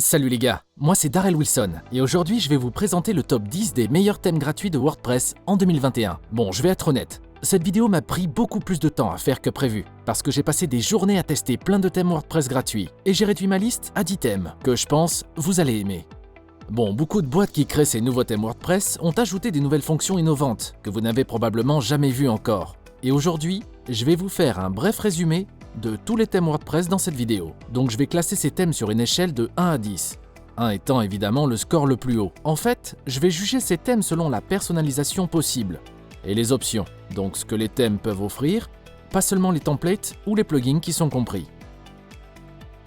Salut les gars, moi c'est Darrell Wilson et aujourd'hui je vais vous présenter le top 10 des meilleurs thèmes gratuits de WordPress en 2021. Bon, je vais être honnête, cette vidéo m'a pris beaucoup plus de temps à faire que prévu parce que j'ai passé des journées à tester plein de thèmes WordPress gratuits et j'ai réduit ma liste à 10 thèmes que je pense vous allez aimer. Bon, beaucoup de boîtes qui créent ces nouveaux thèmes WordPress ont ajouté des nouvelles fonctions innovantes que vous n'avez probablement jamais vues encore. Et aujourd'hui, je vais vous faire un bref résumé de tous les thèmes WordPress dans cette vidéo. Donc je vais classer ces thèmes sur une échelle de 1 à 10. 1 étant évidemment le score le plus haut. En fait, je vais juger ces thèmes selon la personnalisation possible et les options, donc ce que les thèmes peuvent offrir, pas seulement les templates ou les plugins qui sont compris.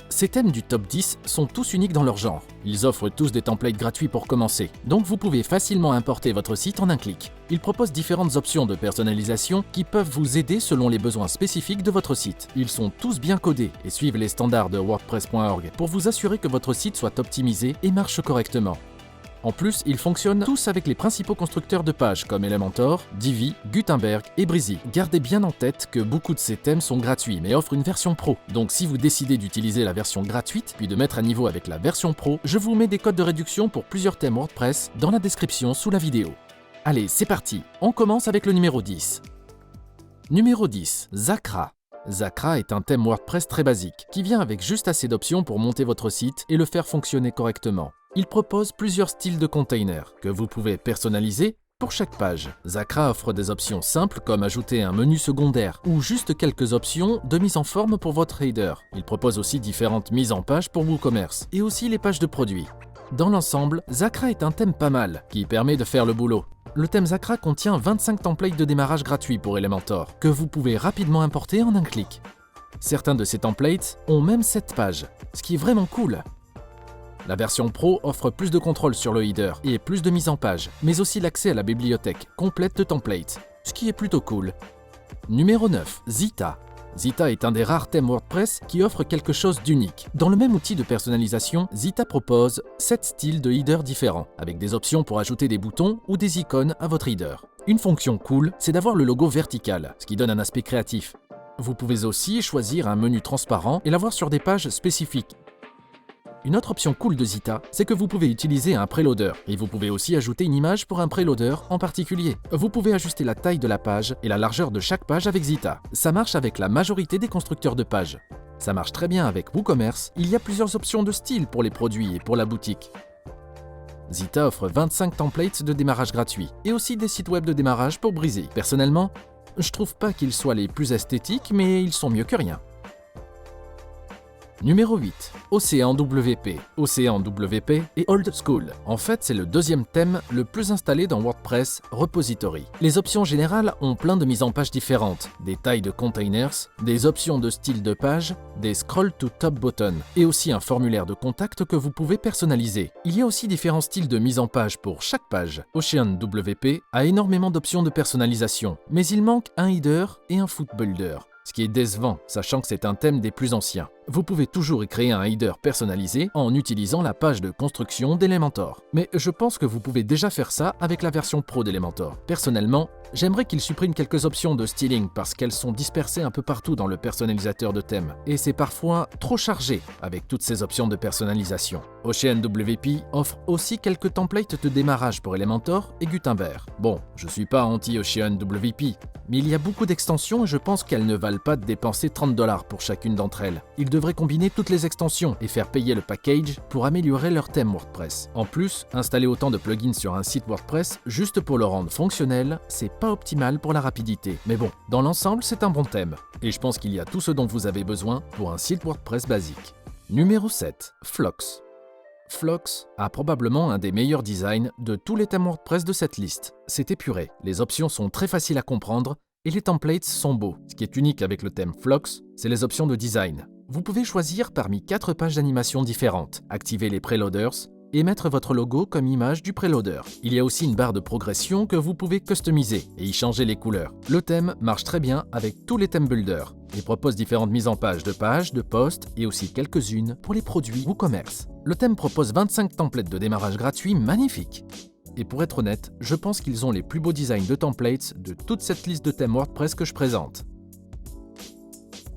Ces thèmes du top 10 sont tous uniques dans leur genre. Ils offrent tous des templates gratuits pour commencer, donc vous pouvez facilement importer votre site en un clic. Ils proposent différentes options de personnalisation qui peuvent vous aider selon les besoins spécifiques de votre site. Ils sont tous bien codés et suivent les standards de WordPress.org pour vous assurer que votre site soit optimisé et marche correctement. En plus, ils fonctionnent tous avec les principaux constructeurs de pages comme Elementor, Divi, Gutenberg et Brizy. Gardez bien en tête que beaucoup de ces thèmes sont gratuits mais offrent une version pro. Donc si vous décidez d'utiliser la version gratuite puis de mettre à niveau avec la version pro, je vous mets des codes de réduction pour plusieurs thèmes WordPress dans la description sous la vidéo. Allez, c'est parti, on commence avec le numéro 10. Numéro 10, Zacra. Zacra est un thème WordPress très basique, qui vient avec juste assez d'options pour monter votre site et le faire fonctionner correctement. Il propose plusieurs styles de containers que vous pouvez personnaliser pour chaque page. Zacra offre des options simples comme ajouter un menu secondaire ou juste quelques options de mise en forme pour votre header. Il propose aussi différentes mises en page pour WooCommerce et aussi les pages de produits. Dans l'ensemble, Zacra est un thème pas mal qui permet de faire le boulot. Le thème Zacra contient 25 templates de démarrage gratuits pour Elementor que vous pouvez rapidement importer en un clic. Certains de ces templates ont même 7 pages, ce qui est vraiment cool. La version Pro offre plus de contrôle sur le header et plus de mise en page, mais aussi l'accès à la bibliothèque complète de templates, ce qui est plutôt cool. Numéro 9, Zita. Zita est un des rares thèmes WordPress qui offre quelque chose d'unique. Dans le même outil de personnalisation, Zita propose 7 styles de header différents, avec des options pour ajouter des boutons ou des icônes à votre header. Une fonction cool, c'est d'avoir le logo vertical, ce qui donne un aspect créatif. Vous pouvez aussi choisir un menu transparent et l'avoir sur des pages spécifiques. Une autre option cool de Zita, c'est que vous pouvez utiliser un preloader et vous pouvez aussi ajouter une image pour un preloader en particulier. Vous pouvez ajuster la taille de la page et la largeur de chaque page avec Zita. Ça marche avec la majorité des constructeurs de pages. Ça marche très bien avec WooCommerce. Il y a plusieurs options de style pour les produits et pour la boutique. Zita offre 25 templates de démarrage gratuits et aussi des sites web de démarrage pour Brizy. Personnellement, je trouve pas qu'ils soient les plus esthétiques, mais ils sont mieux que rien. Numéro 8, Océan WP. Océan WP est old school. En fait, c'est le deuxième thème le plus installé dans WordPress Repository. Les options générales ont plein de mises en page différentes, des tailles de containers, des options de style de page, des scroll to top buttons et aussi un formulaire de contact que vous pouvez personnaliser. Il y a aussi différents styles de mise en page pour chaque page. Ocean WP a énormément d'options de personnalisation, mais il manque un header et un footbuilder. Ce qui est décevant, sachant que c'est un thème des plus anciens. Vous pouvez toujours y créer un header personnalisé en utilisant la page de construction d'Elementor. Mais je pense que vous pouvez déjà faire ça avec la version pro d'Elementor. Personnellement, j'aimerais qu'il supprime quelques options de styling parce qu'elles sont dispersées un peu partout dans le personnalisateur de thème. Et c'est parfois trop chargé avec toutes ces options de personnalisation. Ocean WP offre aussi quelques templates de démarrage pour Elementor et Gutenberg. Bon, je suis pas anti-Ocean WP, mais il y a beaucoup d'extensions et je pense qu'elles ne valent pas de dépenser 30 $ pour chacune d'entre elles. Ils devraient combiner toutes les extensions et faire payer le package pour améliorer leur thème WordPress. En plus, installer autant de plugins sur un site WordPress juste pour le rendre fonctionnel, c'est pas optimal pour la rapidité. Mais bon, dans l'ensemble, c'est un bon thème. Et je pense qu'il y a tout ce dont vous avez besoin pour un site WordPress basique. Numéro 7, Flux. Flux a probablement un des meilleurs designs de tous les thèmes WordPress de cette liste. C'est épuré, les options sont très faciles à comprendre et les templates sont beaux. Ce qui est unique avec le thème Flux, c'est les options de design. Vous pouvez choisir parmi 4 pages d'animation différentes, activer les preloaders et mettre votre logo comme image du preloader. Il y a aussi une barre de progression que vous pouvez customiser et y changer les couleurs. Le thème marche très bien avec tous les thème builders. Il propose différentes mises en page, de posts et aussi quelques-unes pour les produits WooCommerce. Le thème propose 25 templates de démarrage gratuits magnifiques. Et pour être honnête, je pense qu'ils ont les plus beaux designs de templates de toute cette liste de thèmes WordPress que je présente.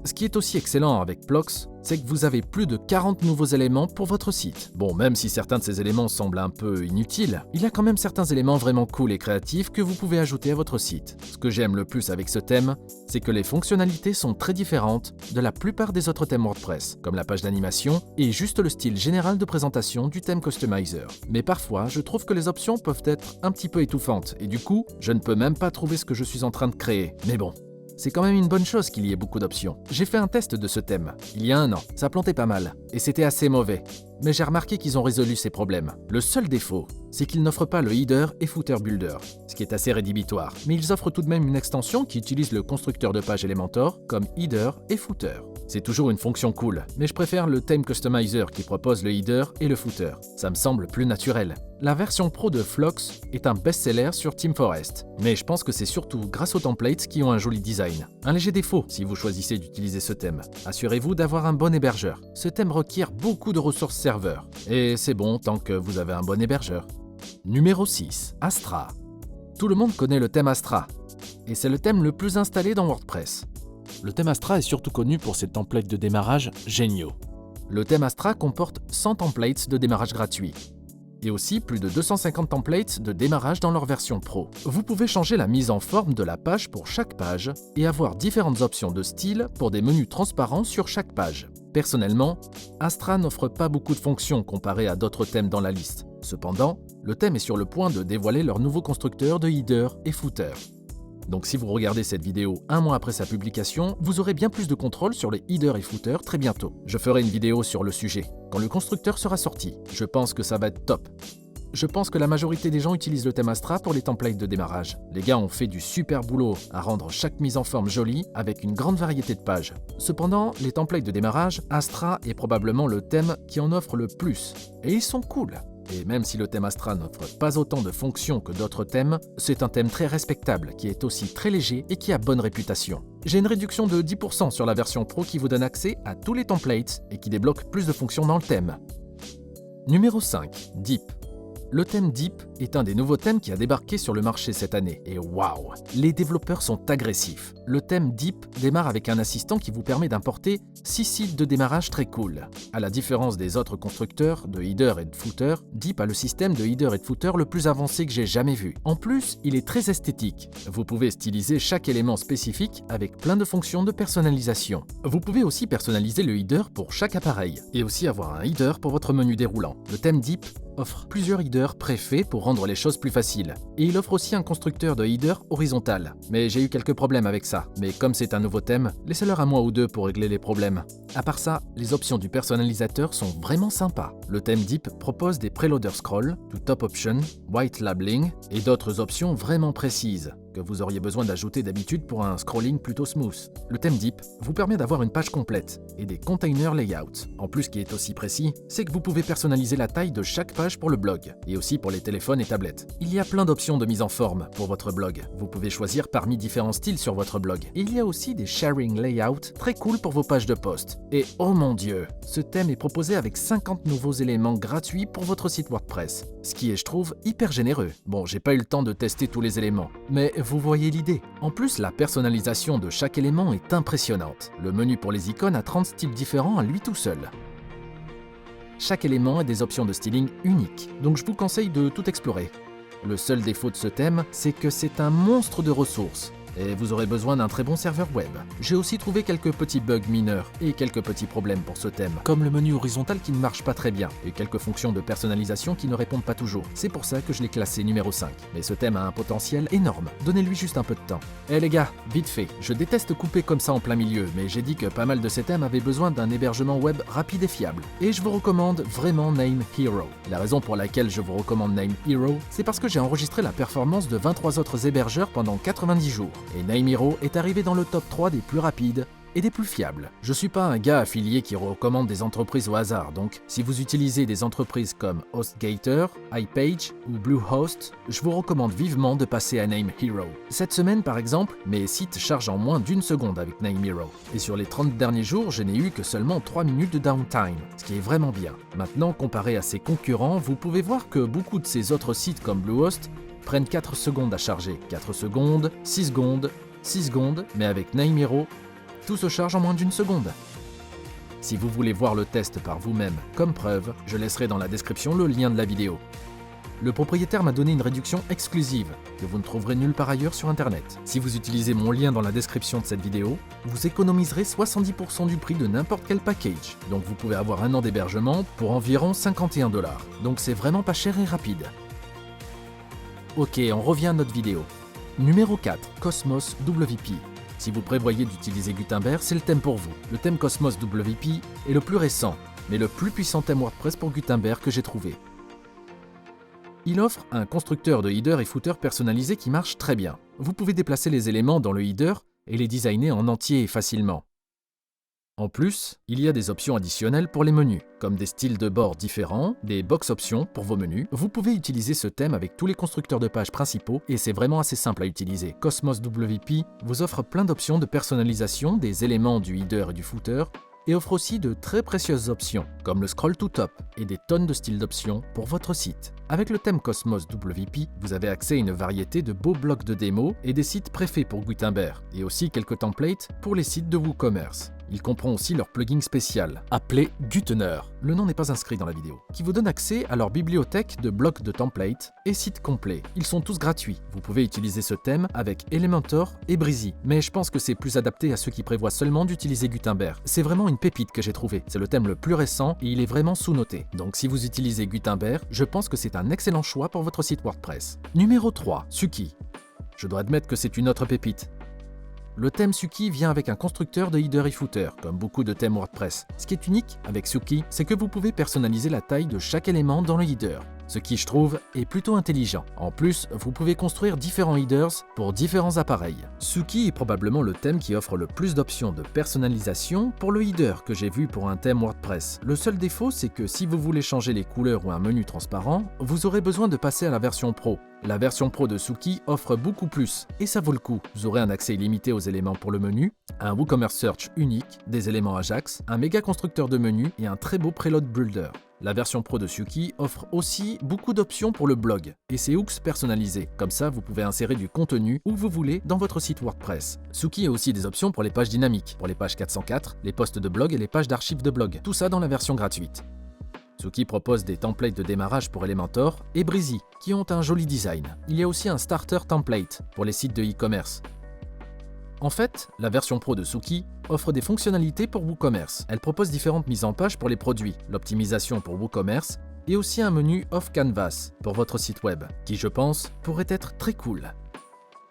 Ce qui est aussi excellent avec Plox, c'est que vous avez plus de 40 nouveaux éléments pour votre site. Bon, même si certains de ces éléments semblent un peu inutiles, il y a quand même certains éléments vraiment cool et créatifs que vous pouvez ajouter à votre site. Ce que j'aime le plus avec ce thème, c'est que les fonctionnalités sont très différentes de la plupart des autres thèmes WordPress, comme la page d'animation et juste le style général de présentation du thème Customizer. Mais parfois, je trouve que les options peuvent être un petit peu étouffantes et du coup, je ne peux même pas trouver ce que je suis en train de créer. Mais bon. C'est quand même une bonne chose qu'il y ait beaucoup d'options. J'ai fait un test de ce thème, il y a un an. Ça plantait pas mal, et c'était assez mauvais. Mais j'ai remarqué qu'ils ont résolu ces problèmes. Le seul défaut, c'est qu'ils n'offrent pas le header et footer builder, ce qui est assez rédhibitoire. Mais ils offrent tout de même une extension qui utilise le constructeur de page Elementor comme header et footer. C'est toujours une fonction cool, mais je préfère le Theme Customizer qui propose le header et le footer. Ça me semble plus naturel. La version pro de Plox est un best-seller sur TeamForest, mais je pense que c'est surtout grâce aux templates qui ont un joli design. Un léger défaut si vous choisissez d'utiliser ce thème. Assurez-vous d'avoir un bon hébergeur. Ce thème requiert beaucoup de ressources serveurs, et c'est bon tant que vous avez un bon hébergeur. Numéro 6. Astra. Tout le monde connaît le thème Astra, et c'est le thème le plus installé dans WordPress. Le thème Astra est surtout connu pour ses templates de démarrage géniaux. Le thème Astra comporte 100 templates de démarrage gratuits, et aussi plus de 250 templates de démarrage dans leur version pro. Vous pouvez changer la mise en forme de la page pour chaque page et avoir différentes options de style pour des menus transparents sur chaque page. Personnellement, Astra n'offre pas beaucoup de fonctions comparé à d'autres thèmes dans la liste. Cependant, le thème est sur le point de dévoiler leur nouveau constructeur de header et footer. Donc si vous regardez cette vidéo un mois après sa publication, vous aurez bien plus de contrôle sur les headers et footers très bientôt. Je ferai une vidéo sur le sujet, quand le constructeur sera sorti. Je pense que ça va être top. Je pense que la majorité des gens utilisent le thème Astra pour les templates de démarrage. Les gars ont fait du super boulot à rendre chaque mise en forme jolie avec une grande variété de pages. Cependant, les templates de démarrage, Astra est probablement le thème qui en offre le plus. Et ils sont cool. Et même si le thème Astra n'offre pas autant de fonctions que d'autres thèmes, c'est un thème très respectable, qui est aussi très léger et qui a bonne réputation. J'ai une réduction de 10% sur la version Pro qui vous donne accès à tous les templates et qui débloque plus de fonctions dans le thème. Numéro 5. Deep. Le thème Deep est un des nouveaux thèmes qui a débarqué sur le marché cette année. Et waouh, les développeurs sont agressifs. Le thème Deep démarre avec un assistant qui vous permet d'importer 6 sites de démarrage très cool. À la différence des autres constructeurs de header et de footer, Deep a le système de header et de footer le plus avancé que j'ai jamais vu. En plus, il est très esthétique. Vous pouvez styliser chaque élément spécifique avec plein de fonctions de personnalisation. Vous pouvez aussi personnaliser le header pour chaque appareil et aussi avoir un header pour votre menu déroulant. Le thème Deep offre plusieurs headers préfaits pour rendre les choses plus faciles. Et il offre aussi un constructeur de header horizontal. Mais j'ai eu quelques problèmes avec ça. Mais comme c'est un nouveau thème, laissez-leur un mois ou deux pour régler les problèmes. À part ça, les options du personnalisateur sont vraiment sympas. Le thème Deep propose des preloader scroll, to top option, white labeling et d'autres options vraiment précises que vous auriez besoin d'ajouter d'habitude pour un scrolling plutôt smooth. Le thème Deep vous permet d'avoir une page complète et des container layouts. En plus, ce qui est aussi précis, c'est que vous pouvez personnaliser la taille de chaque page pour le blog et aussi pour les téléphones et tablettes. Il y a plein d'options de mise en forme pour votre blog. Vous pouvez choisir parmi différents styles sur votre blog. Il y a aussi des sharing layouts très cool pour vos pages de post. Et oh mon dieu, ce thème est proposé avec 50 nouveaux éléments gratuits pour votre site WordPress. Ce qui est, je trouve, hyper généreux. Bon, j'ai pas eu le temps de tester tous les éléments, mais vous voyez l'idée. En plus, la personnalisation de chaque élément est impressionnante. Le menu pour les icônes a 30 styles différents à lui tout seul. Chaque élément a des options de styling uniques, donc je vous conseille de tout explorer. Le seul défaut de ce thème, c'est que c'est un monstre de ressources. Et vous aurez besoin d'un très bon serveur web. J'ai aussi trouvé quelques petits bugs mineurs et quelques petits problèmes pour ce thème, comme le menu horizontal qui ne marche pas très bien et quelques fonctions de personnalisation qui ne répondent pas toujours. C'est pour ça que je l'ai classé numéro 5. Mais ce thème a un potentiel énorme. Donnez-lui juste un peu de temps. Eh les gars, vite fait, je déteste couper comme ça en plein milieu, mais j'ai dit que pas mal de ces thèmes avaient besoin d'un hébergement web rapide et fiable. Et je vous recommande vraiment Name Hero. La raison pour laquelle je vous recommande Name Hero, c'est parce que j'ai enregistré la performance de 23 autres hébergeurs pendant 90 jours. Et Name Hero est arrivé dans le top 3 des plus rapides et des plus fiables. Je suis pas un gars affilié qui recommande des entreprises au hasard, donc si vous utilisez des entreprises comme HostGator, iPage ou Bluehost, je vous recommande vivement de passer à Name Hero. Cette semaine par exemple, mes sites chargent en moins d'une seconde avec Name Hero. Et sur les 30 derniers jours, je n'ai eu que seulement 3 minutes de downtime, ce qui est vraiment bien. Maintenant, comparé à ses concurrents, vous pouvez voir que beaucoup de ces autres sites comme Bluehost prennent 4 secondes à charger. 4 secondes, 6 secondes, 6 secondes, mais avec Name Hero, tout se charge en moins d'1 seconde. Si vous voulez voir le test par vous-même comme preuve, je laisserai dans la description le lien de la vidéo. Le propriétaire m'a donné une réduction exclusive que vous ne trouverez nulle part ailleurs sur internet. Si vous utilisez mon lien dans la description de cette vidéo, vous économiserez 70% du prix de n'importe quel package. Donc vous pouvez avoir 1 an d'hébergement pour environ 51 $. Donc c'est vraiment pas cher et rapide. Ok, on revient à notre vidéo. Numéro 4, Cosmos WP. Si vous prévoyez d'utiliser Gutenberg, c'est le thème pour vous. Le thème Cosmos WP est le plus récent, mais le plus puissant thème WordPress pour Gutenberg que j'ai trouvé. Il offre un constructeur de header et footer personnalisé qui marche très bien. Vous pouvez déplacer les éléments dans le header et les designer en entier et facilement. En plus, il y a des options additionnelles pour les menus, comme des styles de bord différents, des box options pour vos menus. Vous pouvez utiliser ce thème avec tous les constructeurs de pages principaux et c'est vraiment assez simple à utiliser. Cosmos WP vous offre plein d'options de personnalisation des éléments du header et du footer et offre aussi de très précieuses options, comme le scroll to top et des tonnes de styles d'options pour votre site. Avec le thème Cosmos WP, vous avez accès à une variété de beaux blocs de démo et des sites préfaits pour Gutenberg, et aussi quelques templates pour les sites de WooCommerce. Il comprend aussi leur plugin spécial, appelé Gutener, le nom n'est pas inscrit dans la vidéo, qui vous donne accès à leur bibliothèque de blocs de templates et sites complets. Ils sont tous gratuits. Vous pouvez utiliser ce thème avec Elementor et Breezy, mais je pense que c'est plus adapté à ceux qui prévoient seulement d'utiliser Gutenberg. C'est vraiment une pépite que j'ai trouvé. C'est le thème le plus récent et il est vraiment sous-noté. Donc si vous utilisez Gutenberg, je pense que c'est un excellent choix pour votre site WordPress. Numéro 3, Suki. Je dois admettre que c'est une autre pépite. Le thème Suki vient avec un constructeur de header et footer, comme beaucoup de thèmes WordPress. Ce qui est unique avec Suki, c'est que vous pouvez personnaliser la taille de chaque élément dans le header, ce qui, je trouve, est plutôt intelligent. En plus, vous pouvez construire différents headers pour différents appareils. Suki est probablement le thème qui offre le plus d'options de personnalisation pour le header que j'ai vu pour un thème WordPress. Le seul défaut, c'est que si vous voulez changer les couleurs ou un menu transparent, vous aurez besoin de passer à la version Pro. La version Pro de Suki offre beaucoup plus, et ça vaut le coup. Vous aurez un accès illimité aux éléments pour le menu, un WooCommerce Search unique, des éléments Ajax, un méga constructeur de menu et un très beau preload builder. La version Pro de Suki offre aussi beaucoup d'options pour le blog et ses hooks personnalisés. Comme ça, vous pouvez insérer du contenu où vous voulez dans votre site WordPress. Suki a aussi des options pour les pages dynamiques, pour les pages 404, les posts de blog et les pages d'archives de blog. Tout ça dans la version gratuite. Suki propose des templates de démarrage pour Elementor et Breezy, qui ont un joli design. Il y a aussi un starter template pour les sites de e-commerce. En fait, la version Pro de Suki offre des fonctionnalités pour WooCommerce. Elle propose différentes mises en page pour les produits, l'optimisation pour WooCommerce et aussi un menu off canvas pour votre site web, qui je pense pourrait être très cool.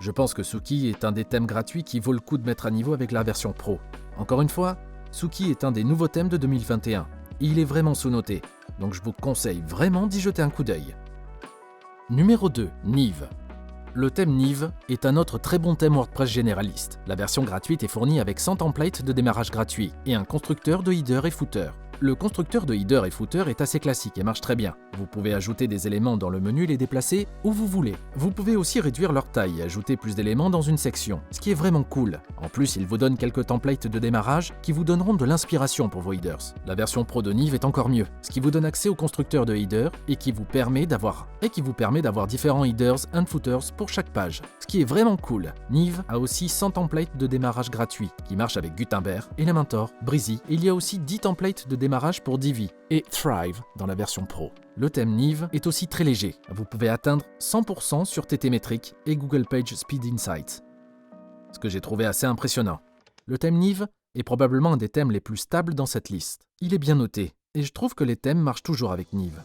Je pense que Suki est un des thèmes gratuits qui vaut le coup de mettre à niveau avec la version Pro. Encore une fois, Suki est un des nouveaux thèmes de 2021 et il est vraiment sous-noté, donc je vous conseille vraiment d'y jeter un coup d'œil. Numéro 2, Nive. Le thème Nive est un autre très bon thème WordPress généraliste. La version gratuite est fournie avec 100 templates de démarrage gratuits et un constructeur de header et footer. Le constructeur de header et footer est assez classique et marche très bien. Vous pouvez ajouter des éléments dans le menu et les déplacer où vous voulez. Vous pouvez aussi réduire leur taille et ajouter plus d'éléments dans une section, ce qui est vraiment cool. En plus, il vous donne quelques templates de démarrage qui vous donneront de l'inspiration pour vos headers. La version Pro de Nive est encore mieux, ce qui vous donne accès au constructeur de header et qui vous permet d'avoir différents headers and footers pour chaque page, ce qui est vraiment cool. Nive a aussi 100 templates de démarrage gratuits qui marchent avec Gutenberg, Elementor, Breezy et il y a aussi 10 templates de démarrage pour Divi et Thrive dans la version Pro. Le thème Nive est aussi très léger. Vous pouvez atteindre 100% sur TT-Metric et Google Page Speed Insights, ce que j'ai trouvé assez impressionnant. Le thème Nive est probablement un des thèmes les plus stables dans cette liste. Il est bien noté et je trouve que les thèmes marchent toujours avec Nive.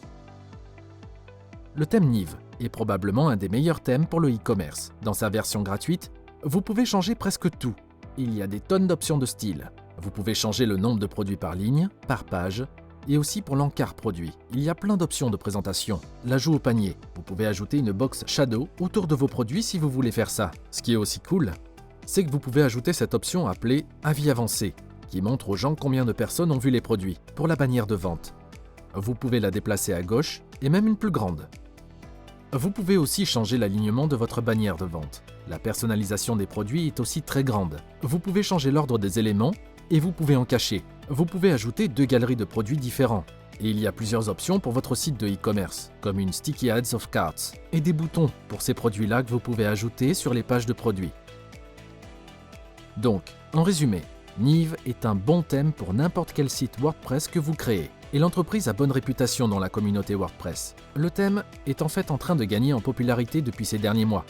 Le thème Nive est probablement un des meilleurs thèmes pour le e-commerce. Dans sa version gratuite, vous pouvez changer presque tout. Il y a des tonnes d'options de style. Vous pouvez changer le nombre de produits par ligne, par page, et aussi pour l'encart produit. Il y a plein d'options de présentation. L'ajout au panier. Vous pouvez ajouter une box shadow autour de vos produits si vous voulez faire ça. Ce qui est aussi cool, c'est que vous pouvez ajouter cette option appelée avis avancé, qui montre aux gens combien de personnes ont vu les produits, pour la bannière de vente. Vous pouvez la déplacer à gauche et même une plus grande. Vous pouvez aussi changer l'alignement de votre bannière de vente. La personnalisation des produits est aussi très grande. Vous pouvez changer l'ordre des éléments et vous pouvez en cacher. Vous pouvez ajouter 2 galeries de produits différents. Et il y a plusieurs options pour votre site de e-commerce, comme une Sticky Ads of Carts et des boutons pour ces produits-là que vous pouvez ajouter sur les pages de produits. Donc, en résumé, Nive est un bon thème pour n'importe quel site WordPress que vous créez. Et l'entreprise a bonne réputation dans la communauté WordPress. Le thème est en fait en train de gagner en popularité depuis ces derniers mois.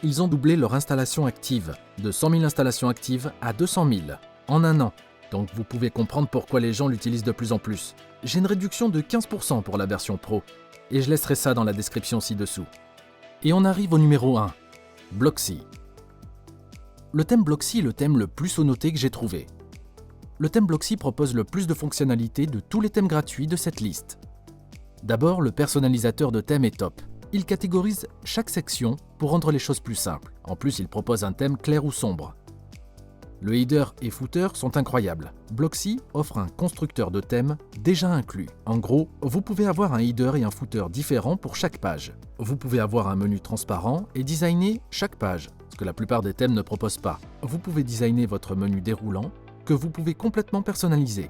Ils ont doublé leur installation active, de 100 000 installations actives à 200 000, en un an. Donc vous pouvez comprendre pourquoi les gens l'utilisent de plus en plus. J'ai une réduction de 15% pour la version Pro, et je laisserai ça dans la description ci-dessous. Et on arrive au numéro 1, Blocksy. Le thème Blocksy est le thème le plus sonnoté que j'ai trouvé. Le thème Blocksy propose le plus de fonctionnalités de tous les thèmes gratuits de cette liste. D'abord, le personnalisateur de thème est top. Il catégorise chaque section pour rendre les choses plus simples. En plus, il propose un thème clair ou sombre. Le header et footer sont incroyables. Blocksy offre un constructeur de thème déjà inclus. En gros, vous pouvez avoir un header et un footer différents pour chaque page. Vous pouvez avoir un menu transparent et designer chaque page, ce que la plupart des thèmes ne proposent pas. Vous pouvez designer votre menu déroulant, que vous pouvez complètement personnaliser.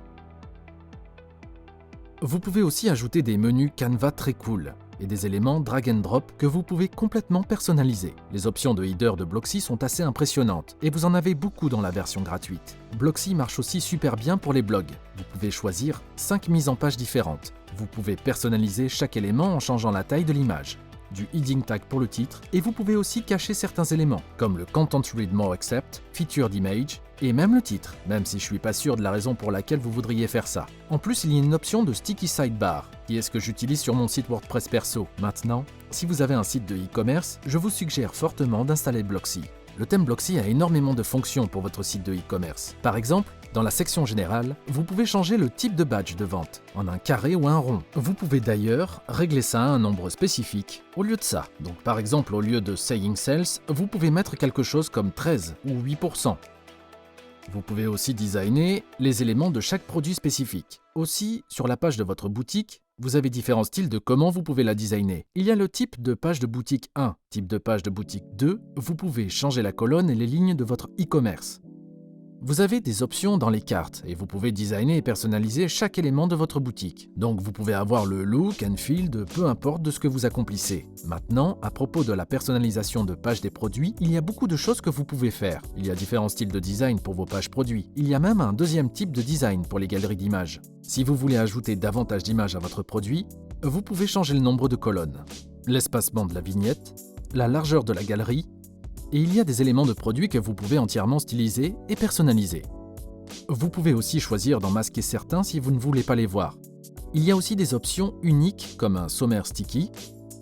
Vous pouvez aussi ajouter des menus Canva très cool et des éléments drag and drop que vous pouvez complètement personnaliser. Les options de header de Blocksy sont assez impressionnantes et vous en avez beaucoup dans la version gratuite. Blocksy marche aussi super bien pour les blogs. Vous pouvez choisir 5 mises en page différentes. Vous pouvez personnaliser chaque élément en changeant la taille de l'image. Du heading tag pour le titre, et vous pouvez aussi cacher certains éléments, comme le Content Read More Except, Featured Image, et même le titre, même si je suis pas sûr de la raison pour laquelle vous voudriez faire ça. En plus, il y a une option de Sticky Sidebar, qui est ce que j'utilise sur mon site WordPress perso. Maintenant, si vous avez un site de e-commerce, je vous suggère fortement d'installer Blocksy. Le thème Blocksy a énormément de fonctions pour votre site de e-commerce. Par exemple, dans la section générale, vous pouvez changer le type de badge de vente, en un carré ou un rond. Vous pouvez d'ailleurs régler ça à un nombre spécifique au lieu de ça. Donc par exemple, au lieu de Saying Sales, vous pouvez mettre quelque chose comme 13 ou 8%. Vous pouvez aussi designer les éléments de chaque produit spécifique. Aussi, sur la page de votre boutique, vous avez différents styles de comment vous pouvez la designer. Il y a le type de page de boutique 1, type de page de boutique 2, vous pouvez changer la colonne et les lignes de votre e-commerce. Vous avez des options dans les cartes et vous pouvez designer et personnaliser chaque élément de votre boutique. Donc vous pouvez avoir le look and feel de peu importe de ce que vous accomplissez. Maintenant, à propos de la personnalisation de pages des produits, il y a beaucoup de choses que vous pouvez faire. Il y a différents styles de design pour vos pages produits. Il y a même un deuxième type de design pour les galeries d'images. Si vous voulez ajouter davantage d'images à votre produit, vous pouvez changer le nombre de colonnes, l'espacement de la vignette, la largeur de la galerie, et il y a des éléments de produit que vous pouvez entièrement styliser et personnaliser. Vous pouvez aussi choisir d'en masquer certains si vous ne voulez pas les voir. Il y a aussi des options uniques comme un sommaire sticky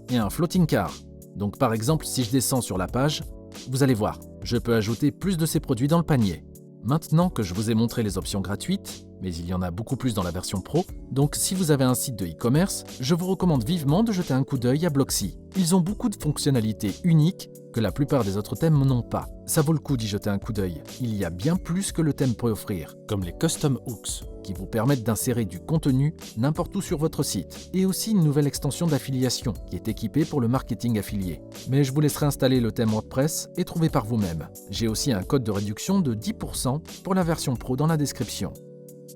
et un floating car. Donc par exemple, si je descends sur la page, vous allez voir, je peux ajouter plus de ces produits dans le panier. Maintenant que je vous ai montré les options gratuites, mais il y en a beaucoup plus dans la version Pro, donc si vous avez un site de e-commerce, je vous recommande vivement de jeter un coup d'œil à Blocksy. Ils ont beaucoup de fonctionnalités uniques que la plupart des autres thèmes n'ont pas. Ça vaut le coup d'y jeter un coup d'œil. Il y a bien plus que le thème peut offrir, comme les Custom Hooks, qui vous permettent d'insérer du contenu n'importe où sur votre site, et aussi une nouvelle extension d'affiliation qui est équipée pour le marketing affilié. Mais je vous laisserai installer le thème WordPress et trouver par vous-même. J'ai aussi un code de réduction de 10% pour la version Pro dans la description.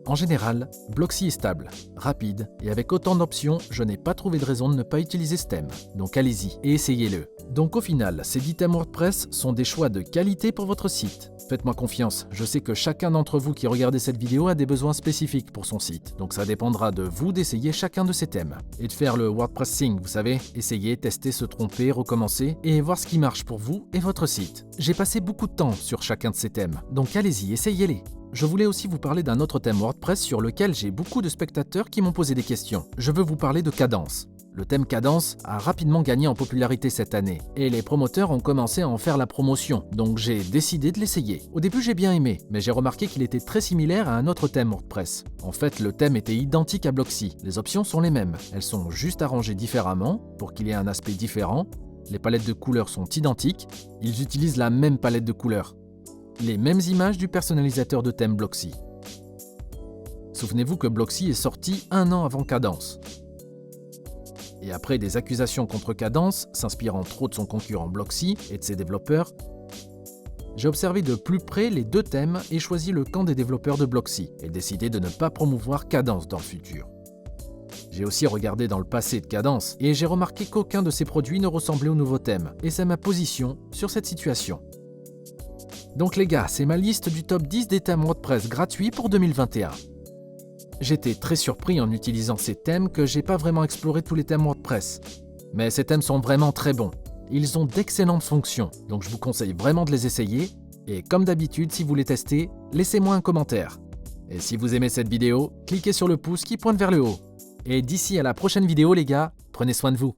En général, Blocksy est stable, rapide et avec autant d'options, je n'ai pas trouvé de raison de ne pas utiliser ce thème. Donc allez-y et essayez-le. Donc au final, ces 10 thèmes WordPress sont des choix de qualité pour votre site. Faites-moi confiance, je sais que chacun d'entre vous qui regardez cette vidéo a des besoins spécifiques pour son site. Donc ça dépendra de vous d'essayer chacun de ces thèmes. Et de faire le WordPressing, vous savez, essayer, tester, se tromper, recommencer et voir ce qui marche pour vous et votre site. J'ai passé beaucoup de temps sur chacun de ces thèmes, donc allez-y, essayez-les. Je voulais aussi vous parler d'un autre thème WordPress sur lequel j'ai beaucoup de spectateurs qui m'ont posé des questions. Je veux vous parler de Kadence. Le thème Kadence a rapidement gagné en popularité cette année, et les promoteurs ont commencé à en faire la promotion, donc j'ai décidé de l'essayer. Au début j'ai bien aimé, mais j'ai remarqué qu'il était très similaire à un autre thème WordPress. En fait, le thème était identique à Blocksy, les options sont les mêmes, elles sont juste arrangées différemment pour qu'il y ait un aspect différent, les palettes de couleurs sont identiques, ils utilisent la même palette de couleurs. Les mêmes images du personnalisateur de thème Blocksy. Souvenez-vous que Blocksy est sorti 1 an avant Kadence. Et après des accusations contre Kadence, s'inspirant trop de son concurrent Blocksy et de ses développeurs, j'ai observé de plus près les deux thèmes et choisi le camp des développeurs de Blocksy et décidé de ne pas promouvoir Kadence dans le futur. J'ai aussi regardé dans le passé de Kadence et j'ai remarqué qu'aucun de ces produits ne ressemblait au nouveau thème, et c'est ma position sur cette situation. Donc les gars, c'est ma liste du top 10 des thèmes WordPress gratuits pour 2021. J'étais très surpris en utilisant ces thèmes que j'ai pas vraiment exploré tous les thèmes WordPress. Mais ces thèmes sont vraiment très bons. Ils ont d'excellentes fonctions, donc je vous conseille vraiment de les essayer. Et comme d'habitude, si vous les testez, laissez-moi un commentaire. Et si vous aimez cette vidéo, cliquez sur le pouce qui pointe vers le haut. Et d'ici à la prochaine vidéo les gars, prenez soin de vous.